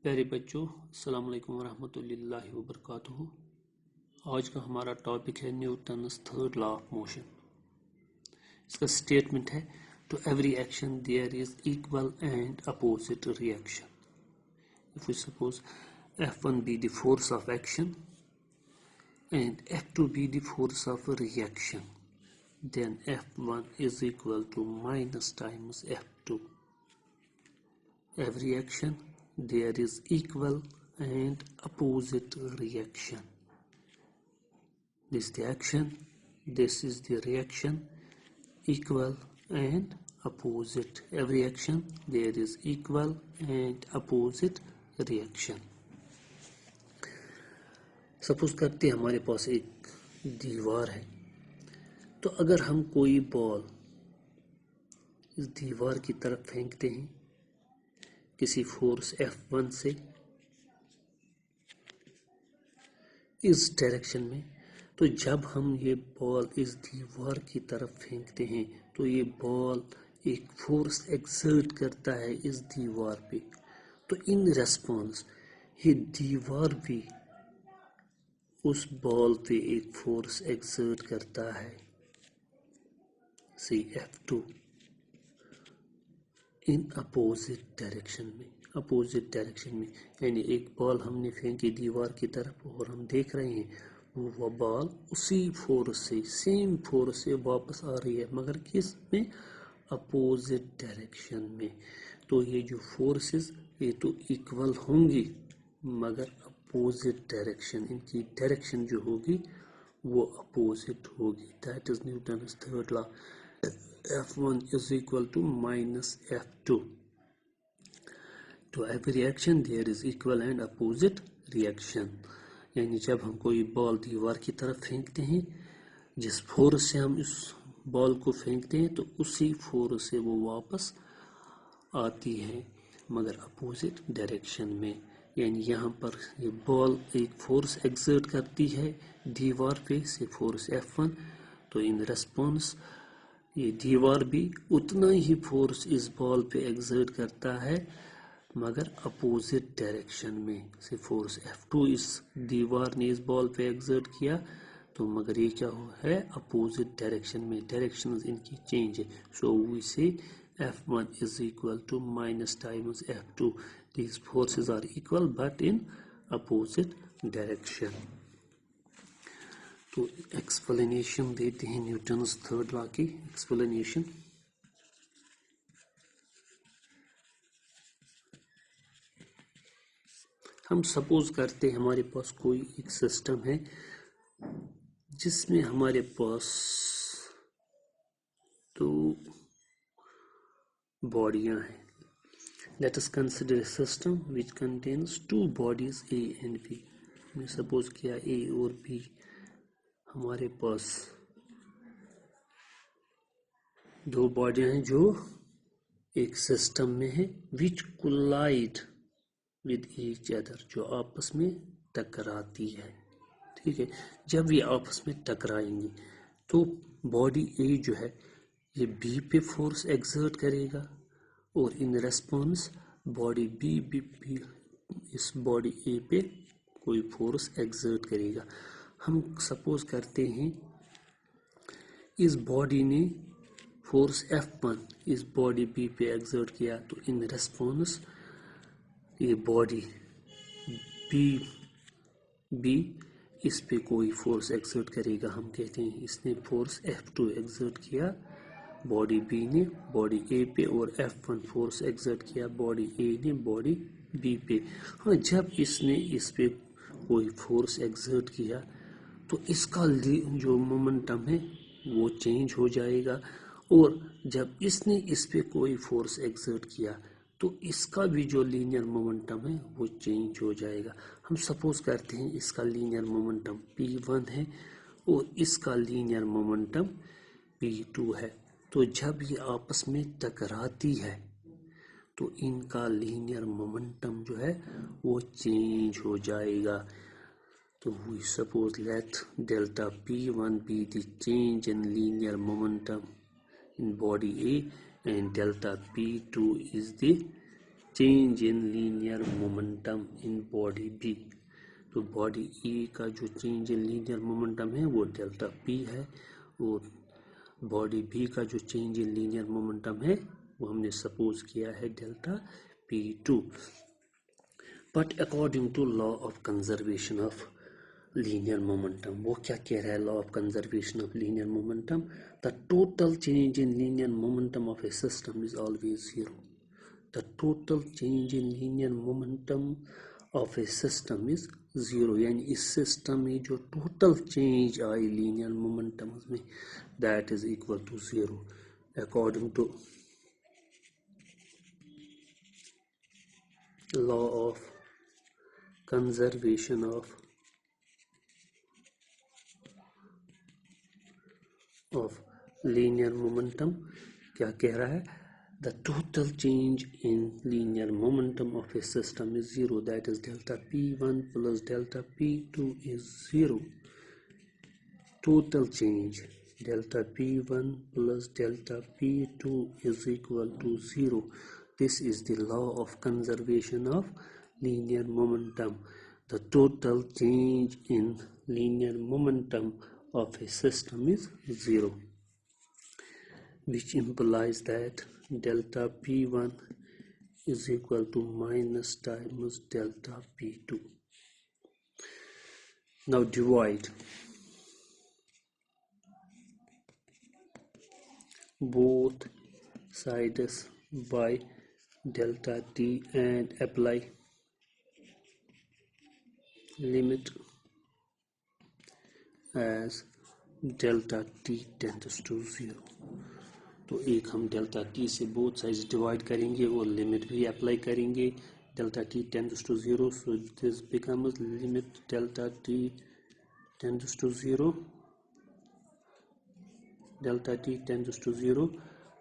प्यारे बच्चों, अस्सलाम वालेकुम वरहमतुल्लाहि वबरकातुहू। आज का हमारा टॉपिक है Newton's third law of motion. इसका स्टेटमेंट है to every action there is equal and opposite reaction. If we suppose F1 be the force of action and F2 be the force of reaction, then F1 is equal to minus times F2. Every action there is equal and opposite reaction. This is the action, this is the reaction, equal and opposite. Every action there is equal and opposite reaction. Suppose करते हैं हमारे पास एक दीवार है, तो अगर हम कोई बॉल इस दीवार की तरफ फेंकते हैं किसी फोर्स F1 से इस डायरेक्शन में, तो जब हम ये बॉल इस दीवार की तरफ फेंकते हैं तो ये बॉल एक फोर्स एक्सर्ट करता है इस दीवार पे। तो इन रेस्पॉन्स ये दीवार भी उस बॉल पे एक फोर्स एक्सर्ट करता है, सी F2, इन अपोजिट डायरेक्शन में यानी एक बॉल हमने फेंकी दीवार की तरफ और हम देख रहे हैं वो बॉल उसी फोर्स से, सेम फोर्स से वापस आ रही है, मगर किस में? अपोजिट डायरेक्शन में। तो ये जो फोर्सेस ये तो इक्वल होंगी मगर अपोजिट डायरेक्शन, इनकी डायरेक्शन जो होगी वो अपोजिट होगी। That is Newton's third law. F1 is equal to minus F2. To every reaction there is equal and opposite reaction. यानी जब हम कोई बॉल दीवार की तरफ फेंकते हैं, जिस फोर्स से हम इस बॉल को फेंकते हैं तो उसी फोर्स से वो वापस आती है मगर अपोजिट डायरेक्शन में। यानी यहाँ पर ये बॉल एक फोर्स एक्सर्ट करती है दीवार पे से, फोर्स F1, तो इन रेस्पॉन्स ये दीवार भी उतना ही फोर्स इस बॉल पे एक्सर्ट करता है मगर अपोजिट डायरेक्शन में। से फोर्स F2 इस दीवार ने इस बॉल पे एक्सर्ट किया तो मगर ये क्या हो है अपोजिट डायरेक्शन में, डायरेक्शन इनकी चेंज है। सो वी से F1 is equal to minus times F2. These forces are equal but in opposite direction. तो एक्सप्लेनेशन देते हैं न्यूटन्स थर्ड लॉ की एक्सप्लेनेशन। हम सपोज करते हैं हमारे पास कोई एक सिस्टम है जिसमें हमारे पास दो बॉडियां हैं। Let us consider a system which contains two bodies A and B. हमने सपोज किया A और B हमारे पास दो बॉडियां हैं जो एक सिस्टम में है, विच कोलाइड विद ईच अदर, जो आपस में टकराती है। ठीक है, जब ये आपस में टकराएंगी तो बॉडी A जो है ये B पे फोर्स एक्सर्ट करेगा और इन रेस्पॉन्स बॉडी B भी इस बॉडी A पे कोई फोर्स एक्सर्ट करेगा। हम सपोज करते हैं इस बॉडी ने फोर्स F1 इस बॉडी B पे एक्सर्ट किया तो इन रेस्पॉन्स ये बॉडी B इस पे कोई फोर्स एक्सर्ट करेगा। हम कहते हैं इसने फोर्स F2 एक्सर्ट किया बॉडी B ने बॉडी A पे और F1 फोर्स एक्सर्ट किया बॉडी A ने बॉडी B पे। हाँ, जब इसने इस पे कोई फोर्स एक्सर्ट किया तो इसका जो मोमेंटम है वो चेंज हो जाएगा और जब इसने इस पे कोई फोर्स एक्सर्ट किया तो इसका भी जो लीनियर मोमेंटम है वो चेंज हो जाएगा। हम सपोज करते हैं इसका लीनियर मोमेंटम P1 है और इसका लीनियर मोमेंटम P2 है। तो जब ये आपस में टकराती है तो इनका लीनियर मोमेंटम जो है वो चेंज हो जाएगा। तो we suppose let delta P1 be the change in linear momentum in body A and delta P2 is the change in linear momentum in body B. तो बॉडी ई का जो change in linear momentum है वो delta P है, और body B का जो change in linear momentum है वो हमने सपोज किया है delta P two. But according to law of conservation of linear momentum, वो क्या कह रहा है law of conservation of linear momentum? The total change in linear momentum of a system is always zero. The total change in linear momentum of a system is zero। यानी इस system में जो total change आई linear momentum में, that is equal to zero according to law of conservation of linear momentum। क्या कह रहा है? The total change in linear momentum of a system is zero, that is delta P1 plus delta P2 is zero। Total change delta P1 plus delta P2 is equal to zero। This is the law of conservation of linear momentum। The total change in linear momentum of a system is zero, which implies that delta P1 is equal to minus times delta P2। Now divide both sides by delta t and apply limit as delta t tends to zero। तो एक हम delta T से both sides divide करेंगे और limit भी apply करेंगे delta T tends to zero. So this becomes limit delta T tends to zero, delta T tends to zero,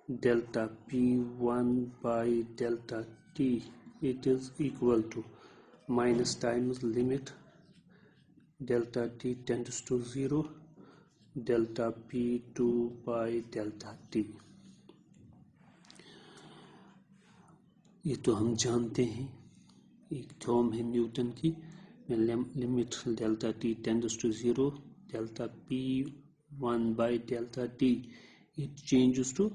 delta P one by delta T it is equal to minus times limit delta T tends to zero, delta P two by delta T. ये तो हम जानते हैं, एक theorem है Newton की, limit delta T tends to zero, delta P one by delta T it changes to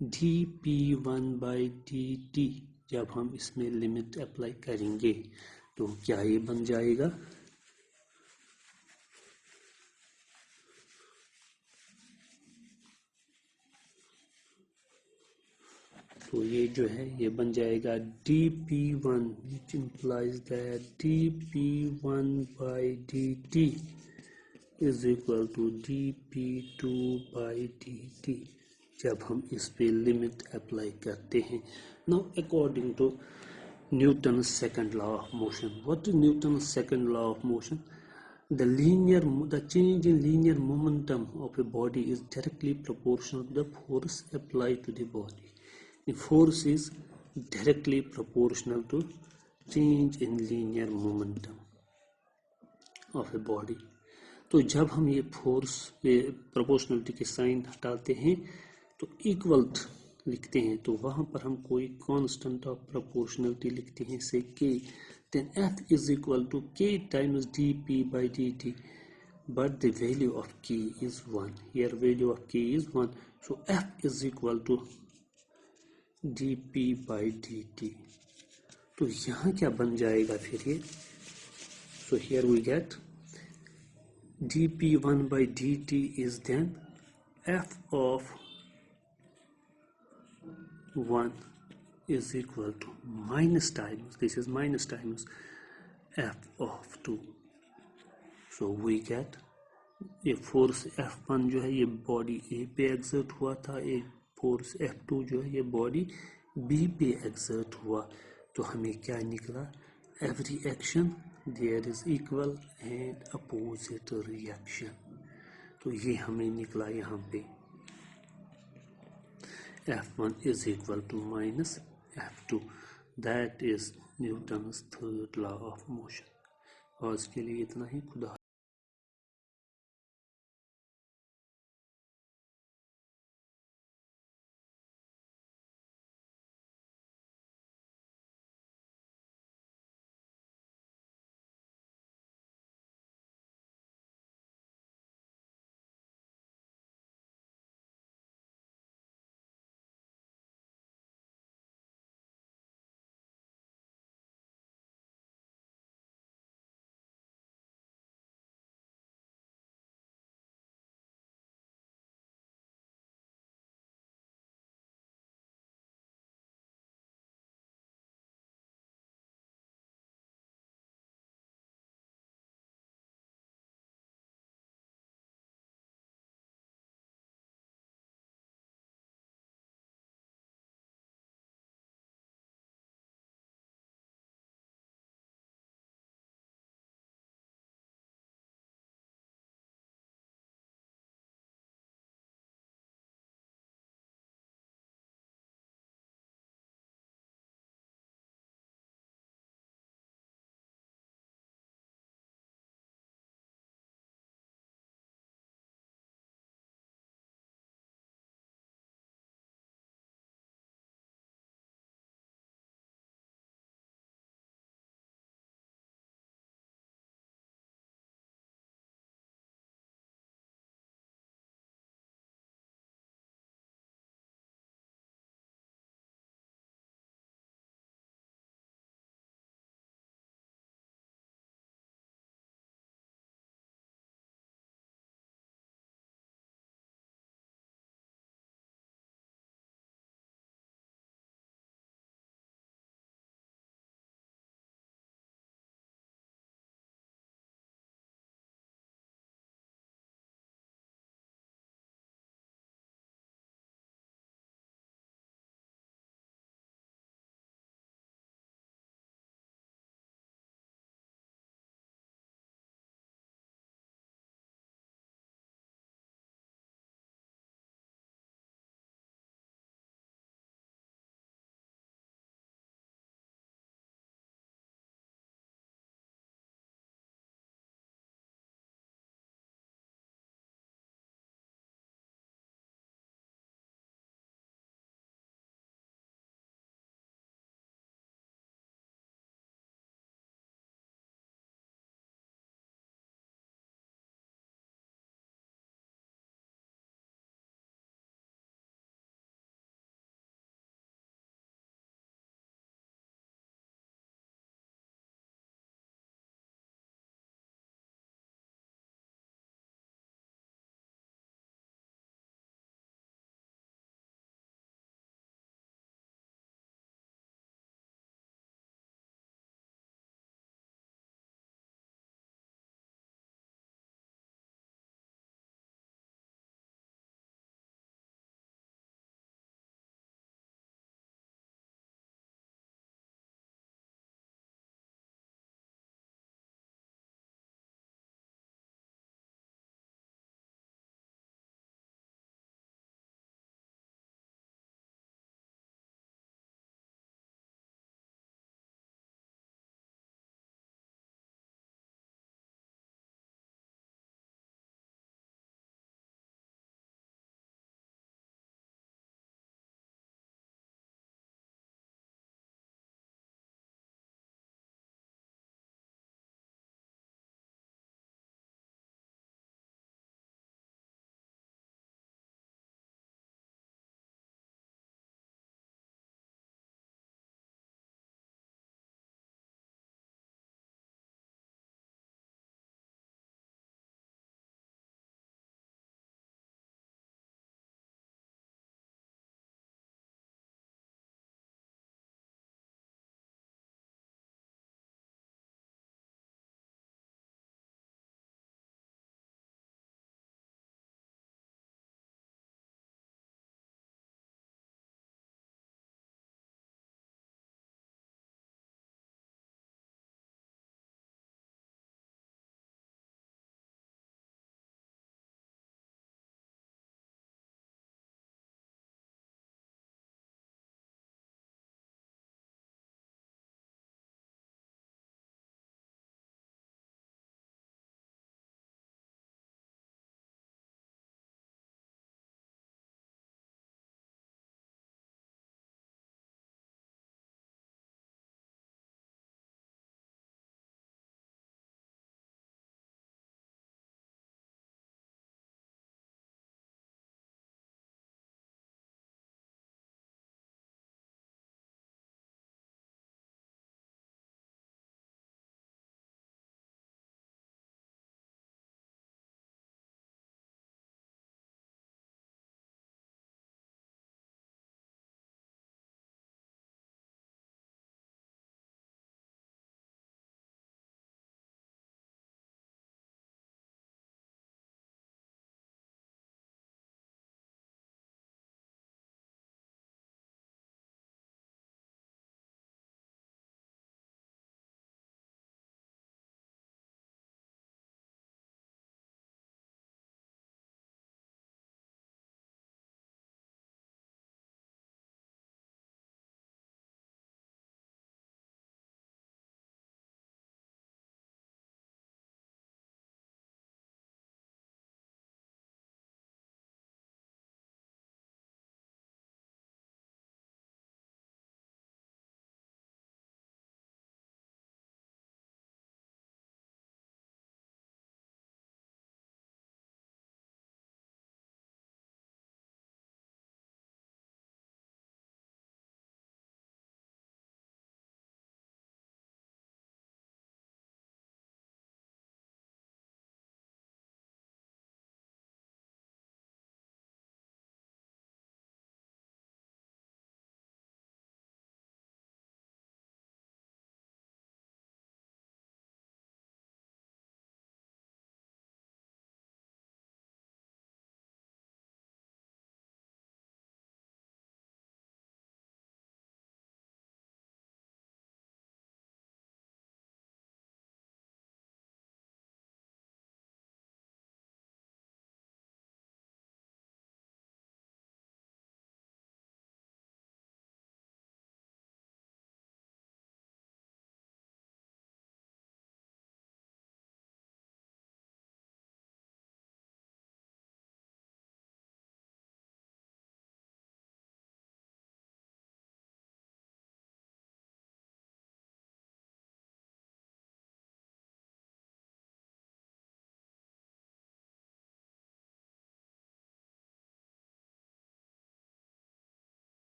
D P one by D T. जब हम इसमें लिमिट अप्लाई करेंगे तो क्या ये बन जाएगा? तो ये जो है ये बन जाएगा dp1, which implies that dp1 by dt is equal to dp2 by dt जब हम इस पे लिमिट अप्लाई करते हैं। Now according to Newton's second law of motion, what is Newton's second law of motion? The change in linear momentum of a body is directly proportional to the force applied to the body। The force is directly proportional to change in linear momentum of a body। तो जब हम ये force proportionality के sign हटाते हैं तो equal लिखते हैं, तो वहां पर हम कोई कांस्टेंट ऑफ प्रोपोर्शनलिटी लिखते हैं से k, then f is equal to k times dp by dt, but the value of k is 1। here value of k is 1, so f is equal to dp by dt। तो यहाँ क्या बन जाएगा फिर ये? So here we get dp1 by dt is then f of 1 is equal to minus times, this is minus times f of 2। So we get ये force F1 जो है ये बॉडी A पे एक्सर्ट हुआ था, एक फोर्स F2 जो है ये बॉडी B पे एक्सर्ट हुआ। तो हमें क्या निकला? Every action there is equal and opposite reaction. तो ये हमें निकला यहाँ पे F1 is equal to minus F2। That is Newton's third law of motion। आज के लिए इतना ही। खुदा